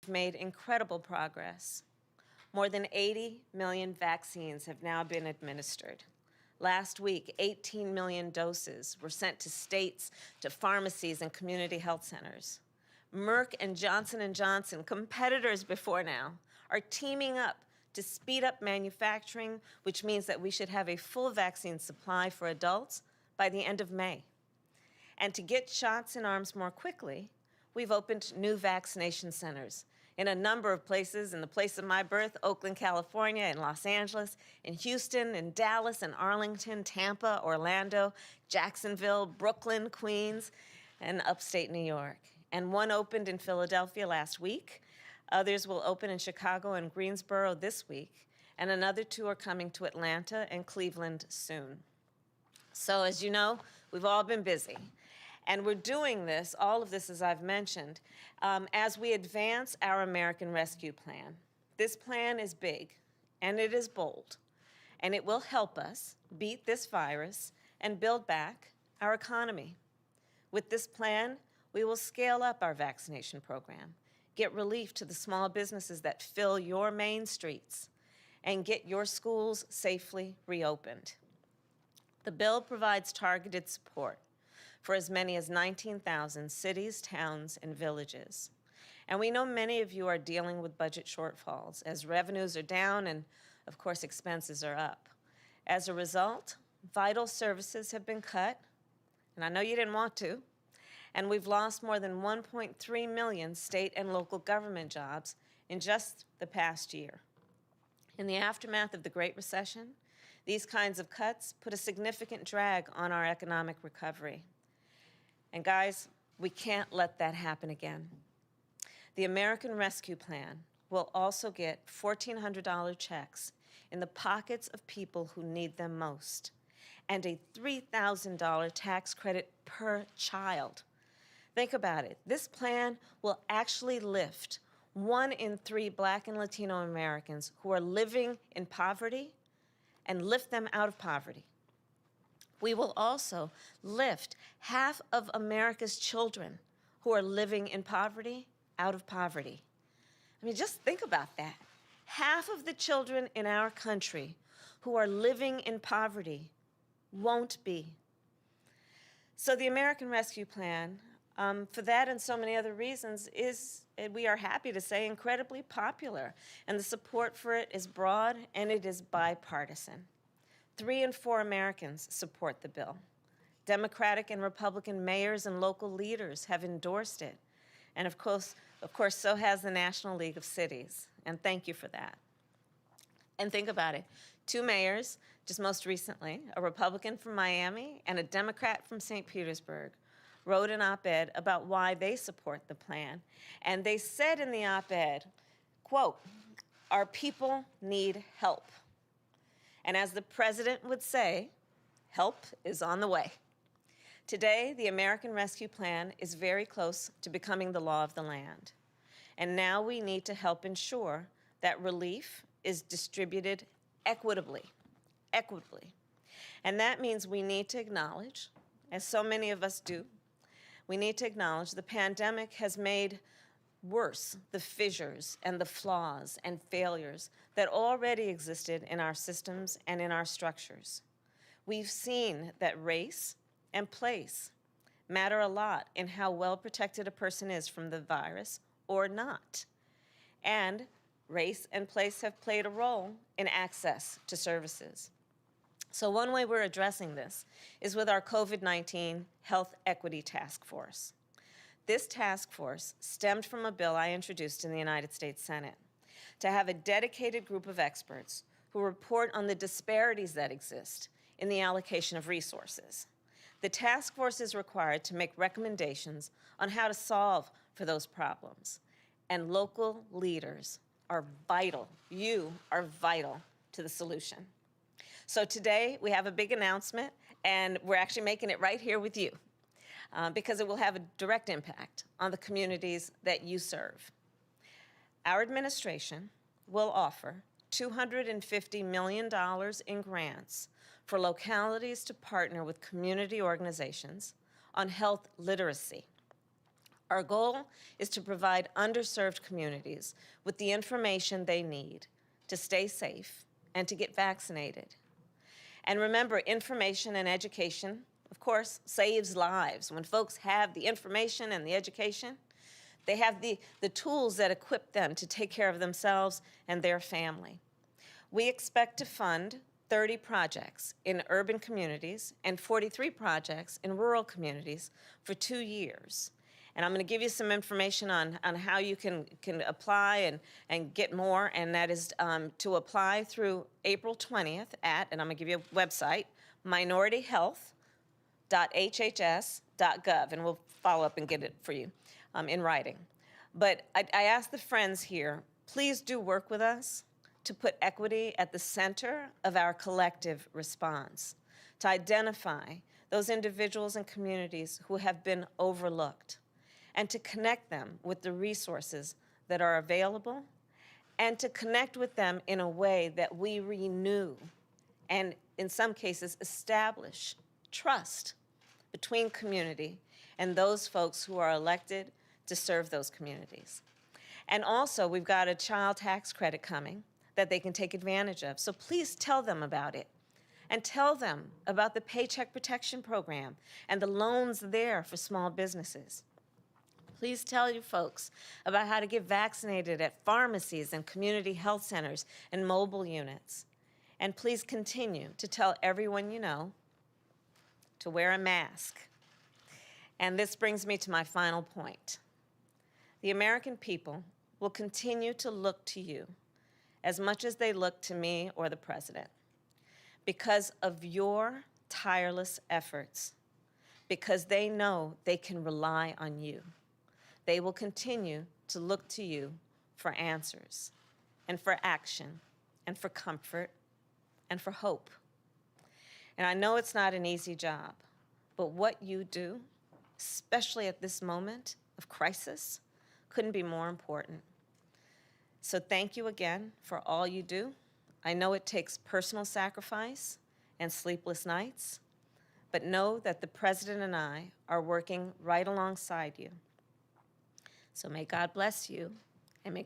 we've made incredible progress. More than 80 million vaccines have now been administered. Last week, 18 million doses were sent to states, to pharmacies, and community health centers. Merck and Johnson & Johnson, competitors before now, are teaming up to speed up manufacturing, which means that we should have a full vaccine supply for adults by the end of May. And to get shots in arms more quickly, we've opened new vaccination centers in a number of places, in the place of my birth, Oakland, California, in Los Angeles, in Houston, in Dallas, in Arlington, Tampa, Orlando, Jacksonville, Brooklyn, Queens, and upstate New York. And one opened in Philadelphia last week. Others will open in Chicago and Greensboro this week, and another two are coming to Atlanta and Cleveland soon. So as you know, we've all been busy. And we're doing this, all of this as I've mentioned, as we advance our American Rescue Plan. This plan is big, and it is bold, and it will help us beat this virus and build back our economy. With this plan, we will scale up our vaccination program, get relief to the small businesses that fill your main streets, and get your schools safely reopened. The bill provides targeted support for as many as 19,000 cities, towns, and villages. And we know many of you are dealing with budget shortfalls as revenues are down and, of course, expenses are up. As a result, vital services have been cut, and I know you didn't want to, and we've lost more than 1.3 million state and local government jobs in just the past year. In the aftermath of the Great Recession, these kinds of cuts put a significant drag on our economic recovery. And guys, we can't let that happen again. The American Rescue Plan will also get $1,400 checks in the pockets of people who need them most, and a $3,000 tax credit per child. Think about it. This plan will actually lift 1 in 3 Black and Latino Americans who are living in poverty and lift them out of poverty. We will also lift half of America's children who are living in poverty out of poverty. I mean, just think about that. Half of the children in our country who are living in poverty won't be. So the American Rescue Plan, for that and so many other reasons, is, we are happy to say, incredibly popular. And the support for it is broad and it is bipartisan. 3 in 4 Americans support the bill. Democratic and Republican mayors and local leaders have endorsed it. And of course, so has the National League of Cities. And thank you for that. And think about it. 2 mayors, just most recently, a Republican from Miami and a Democrat from St. Petersburg, wrote an op-ed about why they support the plan. And they said in the op-ed, quote, "Our people need help. And as the president would say, help is on the way." Today, the American Rescue Plan is very close to becoming the law of the land. And now we need to help ensure that relief is distributed equitably. And that means we need to acknowledge, as so many of us do, we need to acknowledge the pandemic has made worse the fissures and the flaws and failures that already existed in our systems and in our structures. We've seen that race and place matter a lot in how well protected a person is from the virus or not. And race and place have played a role in access to services. So one way we're addressing this is with our COVID-19 Health Equity Task Force. This task force stemmed from a bill I introduced in the United States Senate to have a dedicated group of experts who report on the disparities that exist in the allocation of resources. The task force is required to make recommendations on how to solve for those problems. And local leaders are vital. You are vital to the solution. So today we have a big announcement, and we're actually making it right here with you. Because it will have a direct impact on the communities that you serve. Our administration will offer $250 million in grants for localities to partner with community organizations on health literacy. Our goal is to provide underserved communities with the information they need to stay safe and to get vaccinated. And remember, information and education, of course, saves lives. When folks have the information and the education, they have the tools that equip them to take care of themselves and their family. We expect to fund 30 projects in urban communities and 43 projects in rural communities for 2 years. And I'm going to give you some information on how you can apply and get more, and that is to apply through April 20th at, and I'm going to give you a website, minorityhealth.hhs.gov, and we'll follow up and get it for you in writing. But I ask the friends here, please do work with us to put equity at the center of our collective response, to identify those individuals and communities who have been overlooked, and to connect them with the resources that are available, and to connect with them in a way that we renew and, in some cases, establish trust between community and those folks who are elected to serve those communities. And also, we've got a child tax credit coming that they can take advantage of. So please tell them about it. And tell them about the Paycheck Protection Program and the loans there for small businesses. Please tell your folks about how to get vaccinated at pharmacies and community health centers and mobile units. And please continue to tell everyone you know to wear a mask. And this brings me to my final point. The American people will continue to look to you as much as they look to me or the president, because of your tireless efforts, because they know they can rely on you. They will continue to look to you for answers and for action and for comfort and for hope. And I know it's not an easy job, but what you do, especially at this moment of crisis, couldn't be more important. So thank you again for all you do. I know it takes personal sacrifice and sleepless nights, but know that the President and I are working right alongside you. So may God bless you, and may God